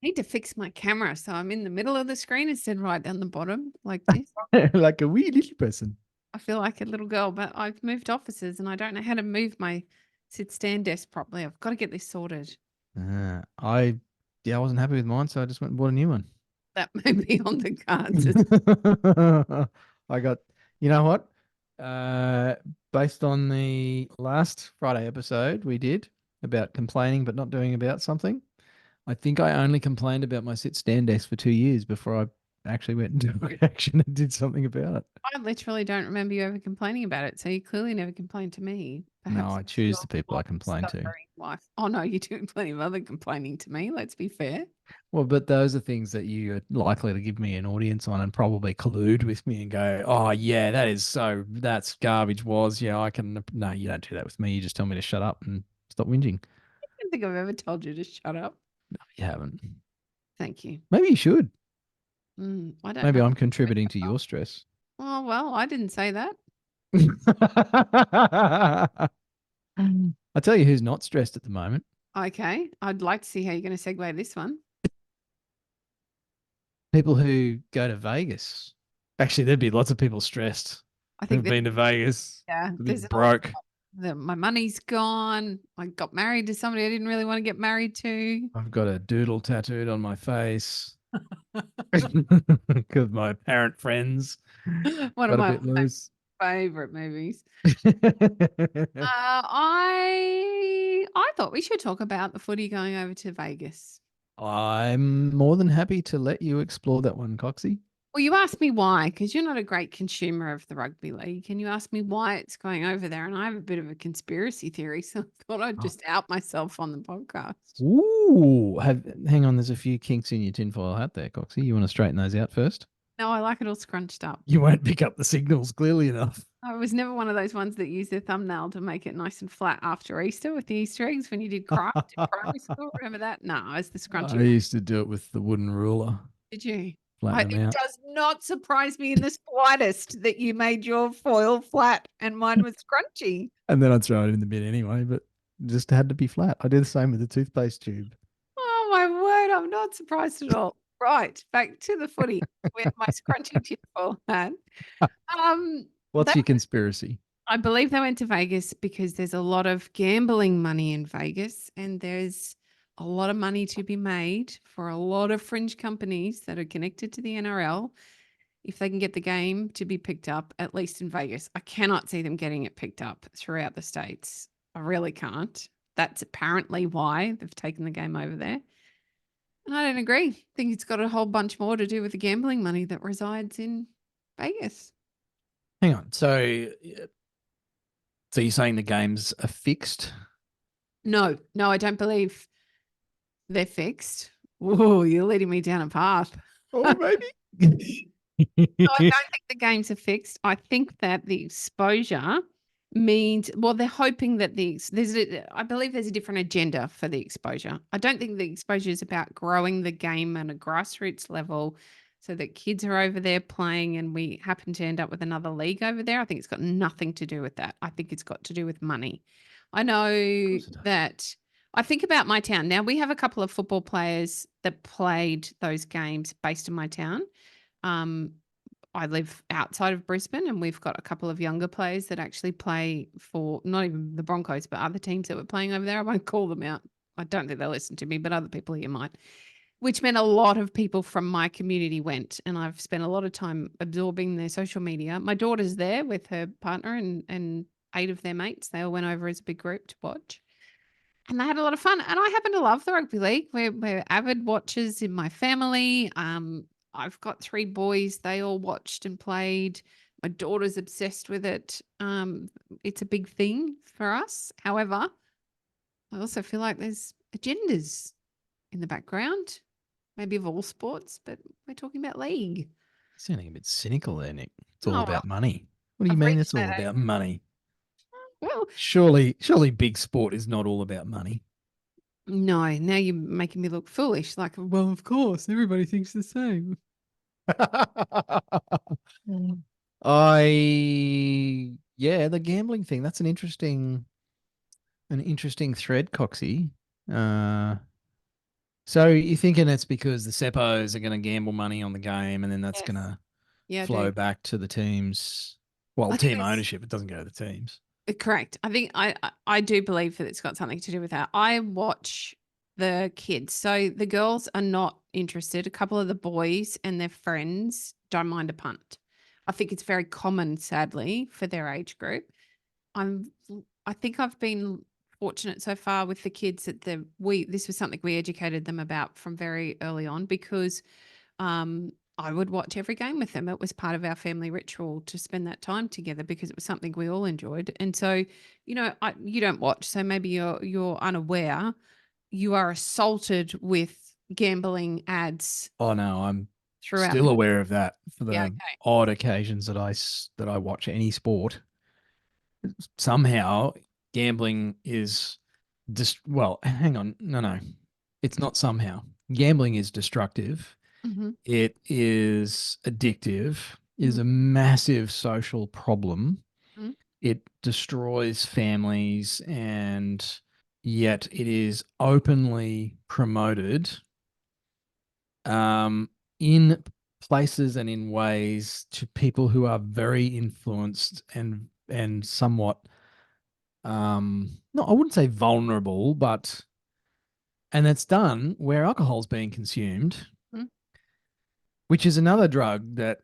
need to fix my camera so I'm in the middle of the screen instead of right down the bottom like this. Like a wee little person. I feel like a little girl, but I've moved offices and I don't know how to move my sit-stand desk properly. I've got to get this sorted. I wasn't happy with mine, so I just went and bought a new one. That may be on the cards. I got, you know what? Based on the last Friday episode we did about complaining but not doing about something, I think I only complained about my sit stand desk for 2 years before I actually went and took action and did something about it. I literally don't remember you ever complaining about it, so you clearly never complained to me. No, Perhaps I it's choose your the people I complain to. stubborn wife. Oh no, you're doing plenty of other complaining to me. Let's be fair. Well, but those are things that you are likely to give me an audience on and probably collude with me and go, oh, yeah, that's garbage was. Yeah, I can. No, you don't do that with me. You just tell me to shut up and stop whinging. I don't think I've ever told you to shut up. No, you haven't. Thank you. Maybe you should. I don't Maybe know. I'm contributing to your stress. Oh well, I didn't say that. I tell you who's not stressed at the moment. Okay, I'd like to see how you're going to segue this one. People who go to Vegas. Actually, there'd be lots of people stressed I think who've that been to Vegas. They'd be there's an awful broke. my money's gone. I got married to somebody I didn't really want to get married to. I've got a doodle tattooed on my face because my parent friends One of got a my bit loose. favorite movies. I thought we should talk about the footy going over to Vegas. I'm more than happy to let you explore that one, Coxie. Well, you asked me why, because you're not a great consumer of the rugby league. Can you ask me why it's going over there? And I have a bit of a conspiracy theory, so I thought I'd Oh. just out myself on the podcast. Ooh, hang on. There's a few kinks in your tinfoil hat there, Coxie. You want to straighten those out first? No, I like it all scrunched up. You won't pick up the signals clearly enough. I was never one of those ones that used their thumbnail to make it nice and flat after Easter with the Easter eggs when you did craft in primary school. Remember that? No, I was the scrunchy I one. used to do it with the wooden ruler, Did you? flatten them It out. does not surprise me in the slightest that you made your foil flat and mine was scrunchy. And then I'd throw it in the bin anyway, but it just had to be flat. I do the same with the toothpaste tube. Oh my word, I'm not surprised at all. Right, back to the footy with my scrunchy tinfoil hat. What's They your conspiracy? I believe they went to Vegas because there's a lot of gambling money in Vegas and there's a lot of money to be made for a lot of fringe companies that are connected to the NRL if they can get the game to be picked up, at least in Vegas. I cannot see them getting it picked up throughout the States. I really can't. That's apparently why they've taken the game over there. And I don't agree. I think it's got a whole bunch more to do with the gambling money that resides in Vegas. Hang on. So you're saying the games are fixed? No, I don't believe they're fixed. Whoa, you're leading me down a path. Oh, maybe. No, I don't think the games are fixed. I think that the exposure means, well, they're hoping that I believe there's a different agenda for the exposure. I don't think the exposure is about growing the game at a grassroots level so that kids are over there playing and we happen to end up with another league over there. I think it's got nothing to do with that. I think it's got to do with money. I know that I think about my town. Now, we have a couple of football players that played those games based in my town. Um, I live outside of Brisbane and we've got a couple of younger players that actually play for not even the Broncos, but other teams that were playing over there. I won't call them out. I don't think they'll listen to me, but other people here might, which meant a lot of people from my community went. And I've spent a lot of time absorbing their social media. My daughter's there with her partner and 8 of their mates. They all went over as a big group to watch. And they had a lot of fun. And I happen to love the rugby league. We're avid watchers in my family. I've got 3 boys. They all watched and played. My daughter's obsessed with it. It's a big thing for us. However, I also feel like there's agendas in the background, maybe of all sports, but we're talking about league. Sounding a bit cynical there, Nick. It's all Oh, well, about money. What do you I've mean reached it's all that about age. money? Well, Surely big sport is not all about money. no, now you're making me look foolish. Like, well, of course, everybody thinks the same. The gambling thing. That's an interesting thread, Coxie. Uh, So you're thinking it's because the Seppos are going to gamble money on the game, and then that's going Yes. to Yeah, I do. flow back to the teams. Well, I think team it's ownership. It doesn't go to the teams. correct. I think I do believe that it's got something to do with that. I watch the kids. So the girls are not interested. A couple of the boys and their friends don't mind a punt. I think it's very common, sadly, for their age group. I'm I think I've been fortunate so far with the kids that this was something we educated them about from very early on because I would watch every game with them. It was part of our family ritual to spend that time together because it was something we all enjoyed. And so, you don't watch, so maybe you're unaware. You are assaulted with gambling ads Oh no, I'm throughout still the aware of that for yeah, the okay. odd occasions that I watch any sport. Somehow gambling is just well, hang on. No. It's not somehow. Gambling is destructive. Hmm. It is addictive. It is Hmm. a massive social problem. Hmm. It destroys families, and yet it is openly promoted um, in places and in ways to people who are very influenced and somewhat no, I wouldn't say vulnerable, but and it's done where alcohol's being consumed, Hmm. which is another drug that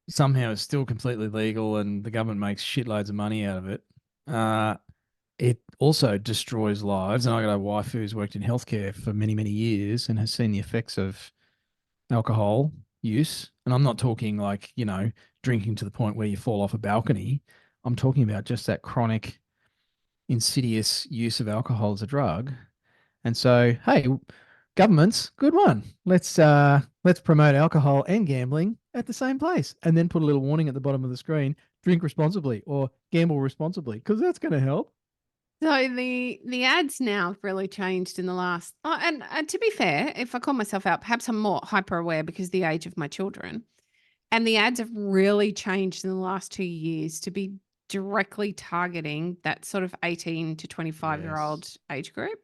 somehow is still completely legal and the government makes shitloads of money out of it. Uh, it also destroys lives. And I got a wife who's worked in healthcare for many, many years and has seen the effects of alcohol use. And I'm not talking like, drinking to the point where you fall off a balcony. I'm talking about just that chronic, insidious use of alcohol as a drug. And so, hey, governments, good one. Let's promote alcohol and gambling at the same place, and then put a little warning at the bottom of the screen: drink responsibly or gamble responsibly, because that's going to help. So the ads now have really changed in the last. Oh, and to be fair, if I call myself out, perhaps I'm more hyper aware because of the age of my children. And the ads have really changed in the last 2 years to be directly targeting that sort of 18 to 25-year-old Yes. age group,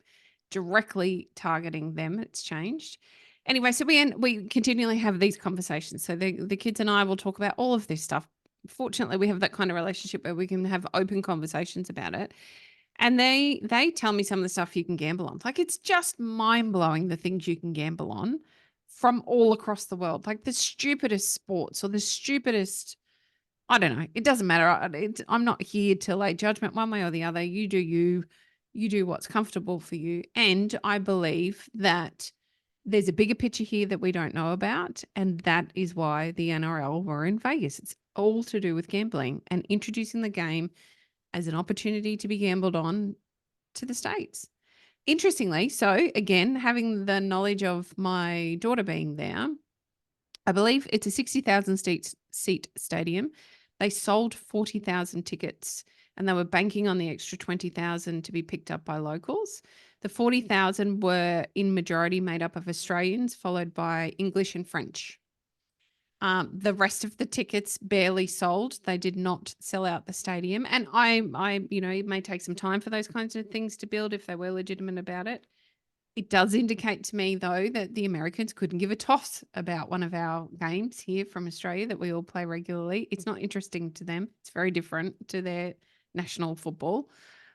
directly targeting them. It's changed. Anyway, so we continually have these conversations. So the kids and I will talk about all of this stuff. Fortunately, we have that kind of relationship where we can have open conversations about it. And they tell me some of the stuff you can gamble on. Like, it's just mind-blowing the things you can gamble on from all across the world. Like the stupidest sports or the stupidest, I don't know. It doesn't matter. I'm not here to lay judgment one way or the other. You do you. You do what's comfortable for you. And I believe that there's a bigger picture here that we don't know about, and that is why the NRL were in Vegas. It's all to do with gambling and introducing the game as an opportunity to be gambled on to the States. Interestingly, so again, having the knowledge of my daughter being there, I believe it's a 60,000 seat stadium. They sold 40,000 tickets and they were banking on the extra 20,000 to be picked up by locals. The 40,000 were in majority made up of Australians, followed by English and French. The rest of the tickets barely sold. They did not sell out the stadium. And it may take some time for those kinds of things to build if they were legitimate about it. It does indicate to me, though, that the Americans couldn't give a toss about one of our games here from Australia that we all play regularly. It's not interesting to them. It's very different to their national football.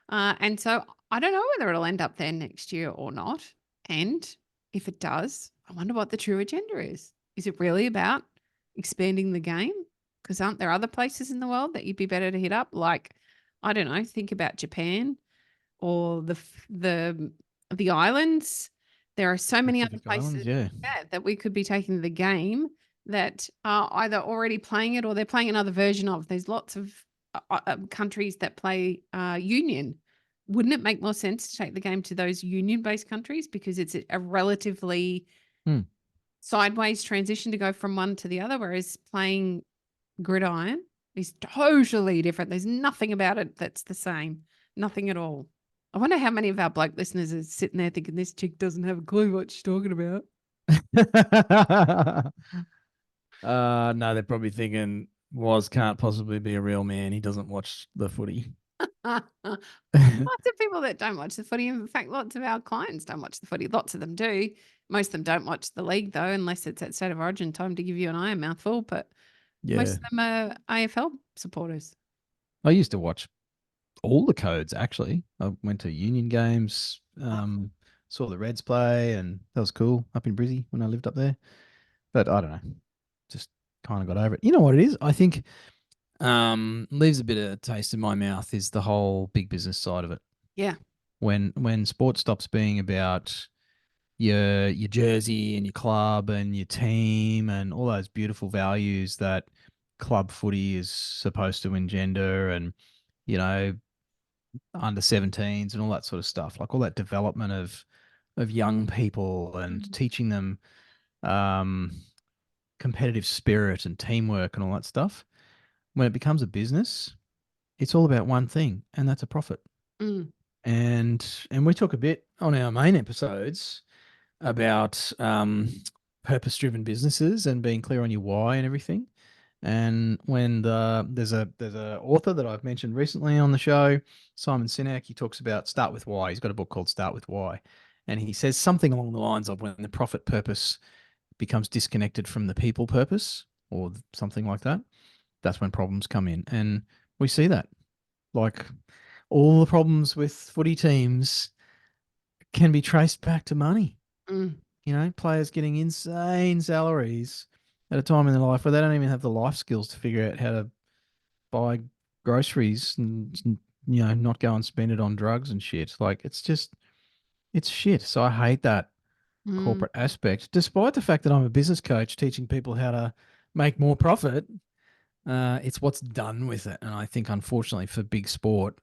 And so I don't know whether it'll end up there next year or not. And if it does, I wonder what the true agenda is. Is it really about expanding the game? Because aren't there other places in the world that you'd be better to hit up? Like, I don't know, think about Japan or the islands. There are so many other Pacific Islands, places, yeah. yeah, that we could be taking the game that are either already playing it or they're playing another version of. There's lots of countries that play union. Wouldn't it make more sense to take the game to those union-based countries because it's a relatively Hmm. sideways transition to go from one to the other, whereas playing gridiron is totally different. There's nothing about it that's the same. Nothing at all. I wonder how many of our bloke listeners are sitting there thinking this chick doesn't have a clue what she's talking about. No, they're probably thinking Was can't possibly be a real man. He doesn't watch the footy. Lots of people that don't watch the footy. In fact, lots of our clients don't watch the footy. Lots of them do. Most of them don't watch the league though, unless it's at State of Origin time to give you an eye a mouthful. But most Yeah. of them are AFL supporters. I used to watch all the codes actually. I went to Union games, Oh, saw the Reds play, and that was cool up in Brizzy when I lived up there. But I don't know, just kind of got over it. You know what it is? I think leaves a bit of taste in my mouth is the whole big business side of it. yeah. When sport stops being about your jersey and your club and your team and all those beautiful values that club footy is supposed to engender, and you know under 17s and all that sort of stuff, like all that development of young people and Mm, teaching them um, competitive spirit and teamwork and all that stuff. When it becomes a business, it's all about one thing, and that's a profit. mm, And we talk a bit on our main episodes about purpose-driven businesses and being clear on your why and everything. And when there's a author that I've mentioned recently on the show, Simon Sinek, he talks about Start with Why. He's got a book called Start with Why, and he says something along the lines of when the profit purpose becomes disconnected from the people purpose or something like that, that's when problems come in. And we see that, like all the problems with footy teams can be traced back to money. mm, Players getting insane salaries at a time in their life where they don't even have the life skills to figure out how to buy groceries and not go and spend it on drugs and shit. Like it's shit. So I hate that mm, corporate aspect, despite the fact that I'm a business coach teaching people how to make more profit. It's what's done with it. And I think, unfortunately, for big sport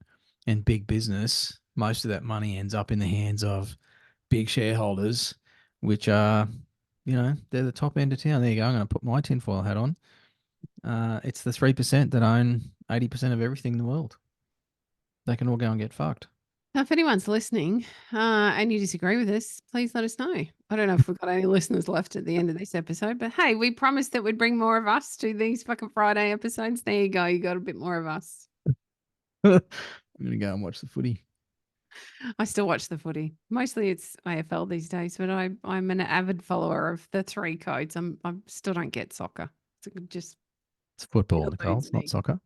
and big business, most of that money ends up in the hands of big shareholders, which are, they're the top end of town. There you go. I'm going to put my tinfoil hat on. It's the 3% that own 80% of everything in the world. They can all go and get fucked. Now, if anyone's listening and you disagree with us, please let us know. I don't know if we've got any listeners left at the end of this episode, but hey, we promised that we'd bring more of us to these fucking Friday episodes. There you go. You got a bit more of us. I'm going to go and watch the footy. I still watch the footy. Mostly it's AFL these days, but I'm an avid follower of the three codes. I still don't get soccer. It's just It's football, it Nicole. eludes It's not me. soccer.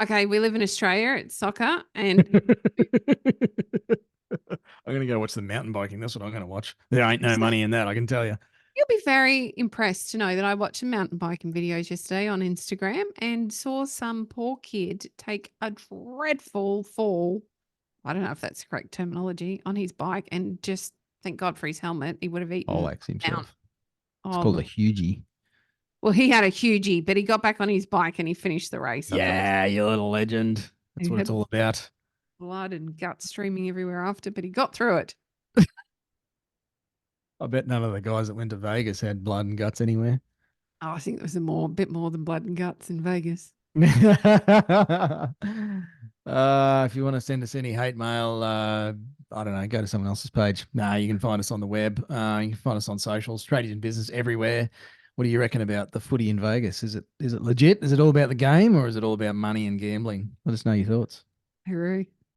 Okay, we live in Australia. It's soccer, and I'm going to go watch the mountain biking. That's what I'm going to watch. There ain't no so money in that, I can tell you. you'll be very impressed to know that I watched some mountain biking videos yesterday on Instagram and saw some poor kid take a dreadful fall. I don't know if that's the correct terminology on his bike, and just thank God for his helmet. He would have eaten Poleaxe down. himself. It's Oh called a my. hugie. Well, he had a hugie, but he got back on his bike and he finished the race. I thought it was Yeah, you little legend. That's he what it's had all about. blood and guts streaming everywhere after, but he got through it. I bet none of the guys that went to Vegas had blood and guts anywhere. Oh, I think there was a bit more than blood and guts in Vegas. If you want to send us any hate mail, I don't know, go to someone else's page. Nah, you can find us on the web. You can find us on socials, tradies in business everywhere. What do you reckon about the footy in Vegas? Is it legit? Is it all about the game, or is it all about money and gambling? Let us know your thoughts. Hooroo.